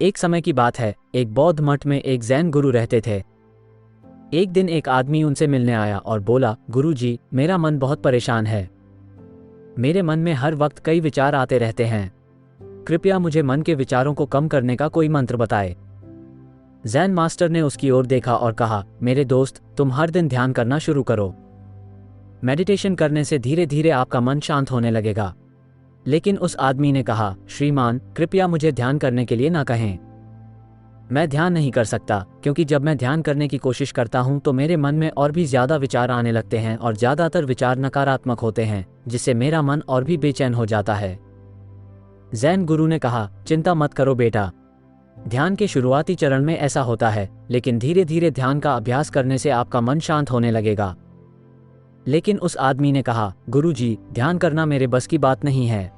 एक समय की बात है, एक बौद्ध मठ में एक जैन गुरु रहते थे। एक दिन एक आदमी उनसे मिलने आया और बोला, गुरुजी, मेरा मन बहुत परेशान है। मेरे मन में हर वक्त कई विचार आते रहते हैं। कृपया मुझे मन के विचारों को कम करने का कोई मंत्र बताए। जैन मास्टर ने उसकी ओर देखा और कहा, मेरे दोस्त, तुम हर दिन ध्यान करना शुरू करो। मेडिटेशन करने से धीरे धीरे आपका मन शांत होने लगेगा। लेकिन उस आदमी ने कहा, श्रीमान, कृपया मुझे ध्यान करने के लिए ना कहें। मैं ध्यान नहीं कर सकता, क्योंकि जब मैं ध्यान करने की कोशिश करता हूं तो मेरे मन में और भी ज्यादा विचार आने लगते हैं और ज्यादातर विचार नकारात्मक होते हैं, जिससे मेरा मन और भी बेचैन हो जाता है। जैन गुरु ने कहा, चिंता मत करो बेटा। ध्यान के शुरुआती चरण में ऐसा होता है, लेकिन धीरे धीरे ध्यान का अभ्यास करने से आपका मन शांत होने लगेगा। लेकिन उस आदमी ने कहा, गुरुजी, ध्यान करना मेरे बस की बात नहीं है।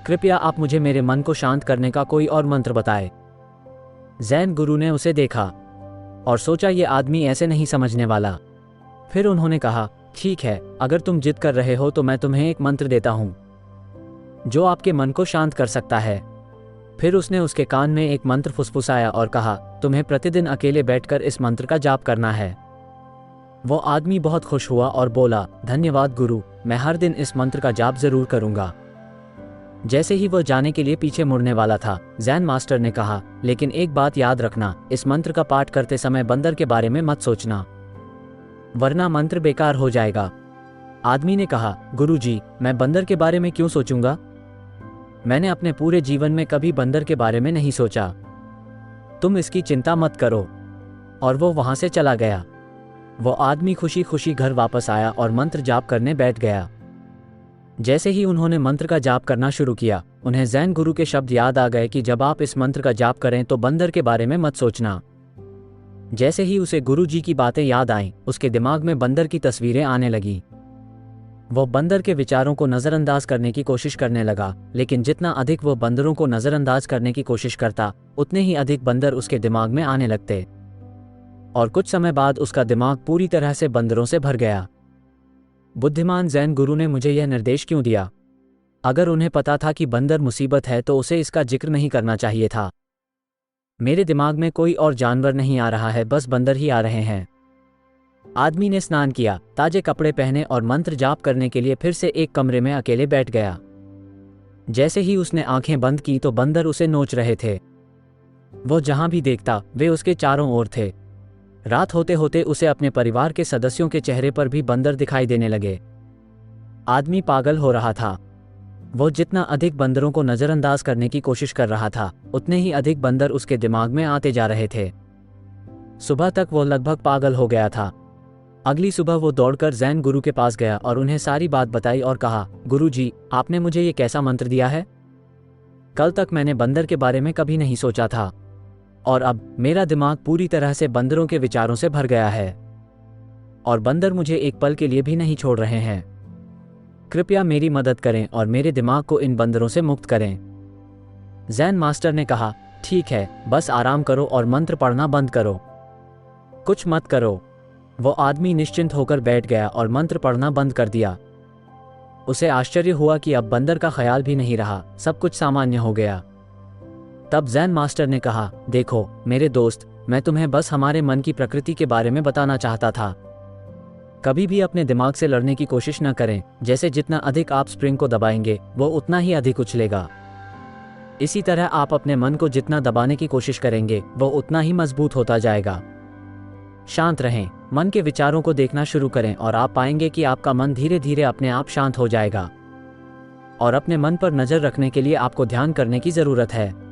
कृपया आप मुझे मेरे मन को शांत करने का कोई और मंत्र बताएं। जैन गुरु ने उसे देखा और सोचा, ये आदमी ऐसे नहीं समझने वाला। फिर उन्होंने कहा, ठीक है, अगर तुम जिद कर रहे हो तो मैं तुम्हें एक मंत्र देता हूं जो आपके मन को शांत कर सकता है। फिर उसने उसके कान में एक मंत्र फुसफुसाया और कहा, तुम्हें प्रतिदिन अकेले बैठकर इस मंत्र का जाप करना है। वो आदमी बहुत खुश हुआ और बोला, धन्यवाद गुरु, मैं हर दिन इस मंत्र का जाप जरूर करूंगा। जैसे ही वो जाने के लिए पीछे मुड़ने वाला था, जैन मास्टर ने कहा, लेकिन एक बात याद रखना, इस मंत्र का पाठ करते समय बंदर के बारे में मत सोचना, वरना मंत्र बेकार हो जाएगा। आदमी ने कहा, गुरुजी, मैं बंदर के बारे में क्यों सोचूंगा? मैंने अपने पूरे जीवन में कभी बंदर के बारे में नहीं सोचा। तुम इसकी चिंता मत करो। और वो वहां से चला गया। वो आदमी खुशी खुशी घर वापस आया और मंत्र जाप करने बैठ गया। जैसे ही उन्होंने मंत्र का जाप करना शुरू किया, उन्हें जैन गुरु के शब्द याद आ गए कि जब आप इस मंत्र का जाप करें तो बंदर के बारे में मत सोचना। जैसे ही उसे गुरुजी की बातें याद आईं, उसके दिमाग में बंदर की तस्वीरें आने लगी। वो बंदर के विचारों को नज़रअंदाज करने की कोशिश करने लगा, लेकिन जितना अधिक वो बंदरों को नज़रअंदाज करने की कोशिश करता, उतने ही अधिक बंदर उसके दिमाग में आने लगते और कुछ समय बाद उसका दिमाग पूरी तरह से बंदरों से भर गया। बुद्धिमान जैन गुरु ने मुझे यह निर्देश क्यों दिया? अगर उन्हें पता था कि बंदर मुसीबत है तो उसे इसका जिक्र नहीं करना चाहिए था। मेरे दिमाग में कोई और जानवर नहीं आ रहा है, बस बंदर ही आ रहे हैं। आदमी ने स्नान किया, ताजे कपड़े पहने और मंत्र जाप करने के लिए फिर से एक कमरे में अकेले बैठ गया। जैसे ही उसने आंखें बंद की तो बंदर उसे नोच रहे थे। वो जहां भी देखता, वे उसके चारों ओर थे। रात होते होते उसे अपने परिवार के सदस्यों के चेहरे पर भी बंदर दिखाई देने लगे। आदमी पागल हो रहा था। वो जितना अधिक बंदरों को नजरअंदाज करने की कोशिश कर रहा था, उतने ही अधिक बंदर उसके दिमाग में आते जा रहे थे। सुबह तक वो लगभग पागल हो गया था। अगली सुबह वो दौड़कर जैन गुरु के पास गया और उन्हें सारी बात बताई और कहा, गुरुजी, आपने मुझे ये कैसा मंत्र दिया है? कल तक मैंने बंदर के बारे में कभी नहीं सोचा था और अब मेरा दिमाग पूरी तरह से बंदरों के विचारों से भर गया है और बंदर मुझे एक पल के लिए भी नहीं छोड़ रहे हैं। कृपया मेरी मदद करें और मेरे दिमाग को इन बंदरों से मुक्त करें। जैन मास्टर ने कहा, ठीक है, बस आराम करो और मंत्र पढ़ना बंद करो, कुछ मत करो। वो आदमी निश्चिंत होकर बैठ गया और मंत्र पढ़ना बंद कर दिया। उसे आश्चर्य हुआ कि अब बंदर का ख्याल भी नहीं रहा, सब कुछ सामान्य हो गया। तब जैन मास्टर ने कहा, देखो मेरे दोस्त, मैं तुम्हें बस हमारे मन की प्रकृति के बारे में बताना चाहता था। कभी भी अपने दिमाग से लड़ने की कोशिश न करें। जैसे जितना अधिक आप स्प्रिंग को दबाएंगे, वो उतना ही अधिक उछलेगा। इसी तरह आप अपने मन को जितना दबाने की कोशिश करेंगे, वो उतना ही मजबूत होता जाएगा। शांत रहें, मन के विचारों को देखना शुरू करें और आप पाएंगे कि आपका मन धीरे धीरे अपने आप शांत हो जाएगा। और अपने मन पर नजर रखने के लिए आपको ध्यान करने की जरूरत है।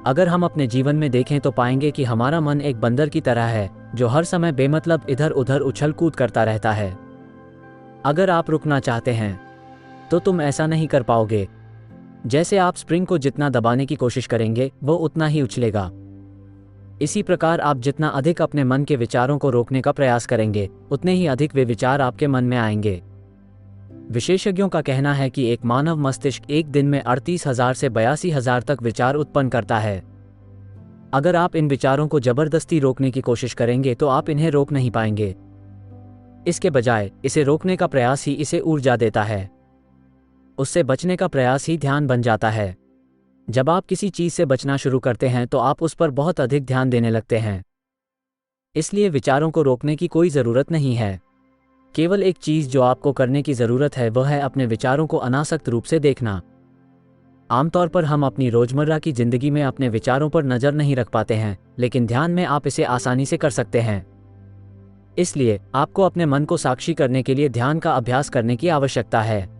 अगर हम अपने जीवन में देखें तो पाएंगे कि हमारा मन एक बंदर की तरह है, जो हर समय बेमतलब इधर उधर उछल कूद करता रहता है। अगर आप रुकना चाहते हैं तो तुम ऐसा नहीं कर पाओगे। जैसे आप स्प्रिंग को जितना दबाने की कोशिश करेंगे, वो उतना ही उछलेगा। इसी प्रकार आप जितना अधिक अपने मन के विचारों को रोकने का प्रयास करेंगे, उतने ही अधिक वे विचार आपके मन में आएंगे। विशेषज्ञों का कहना है कि एक मानव मस्तिष्क एक दिन में 38,000 से 82,000 तक विचार उत्पन्न करता है। अगर आप इन विचारों को जबरदस्ती रोकने की कोशिश करेंगे तो आप इन्हें रोक नहीं पाएंगे। इसके बजाय इसे रोकने का प्रयास ही इसे ऊर्जा देता है। उससे बचने का प्रयास ही ध्यान बन जाता है। जब आप किसी चीज़ से बचना शुरू करते हैं तो आप उस पर बहुत अधिक ध्यान देने लगते हैं। इसलिए विचारों को रोकने की कोई ज़रूरत नहीं है। केवल एक चीज़ जो आपको करने की ज़रूरत है वह है अपने विचारों को अनासक्त रूप से देखना। आमतौर पर हम अपनी रोज़मर्रा की ज़िंदगी में अपने विचारों पर नज़र नहीं रख पाते हैं, लेकिन ध्यान में आप इसे आसानी से कर सकते हैं। इसलिए आपको अपने मन को साक्षी करने के लिए ध्यान का अभ्यास करने की आवश्यकता है।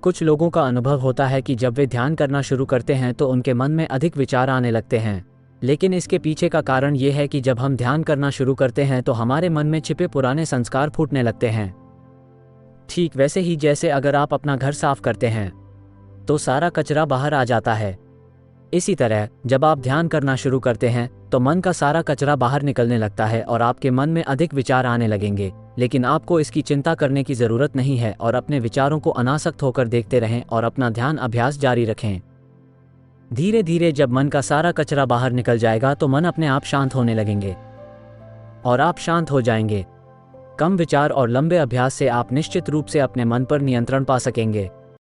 कुछ लोगों का अनुभव होता है कि जब वे ध्यान करना शुरू करते हैं तो उनके मन में अधिक विचार आने लगते हैं, लेकिन इसके पीछे का कारण ये है कि जब हम ध्यान करना शुरू करते हैं तो हमारे मन में छिपे पुराने संस्कार फूटने लगते हैं। ठीक वैसे ही जैसे अगर आप अपना घर साफ करते हैं तो सारा कचरा बाहर आ जाता है। इसी तरह जब आप ध्यान करना शुरू करते हैं तो मन का सारा कचरा बाहर निकलने लगता है और आपके मन में अधिक विचार आने लगेंगे, लेकिन आपको इसकी चिंता करने की ज़रूरत नहीं है और अपने विचारों को अनासक्त होकर देखते रहें और अपना ध्यान अभ्यास जारी रखें। धीरे धीरे जब मन का सारा कचरा बाहर निकल जाएगा तो मन अपने आप शांत होने लगेंगे और आप शांत हो जाएंगे। कम विचार और लंबे अभ्यास से आप निश्चित रूप से अपने मन पर नियंत्रण पा सकेंगे।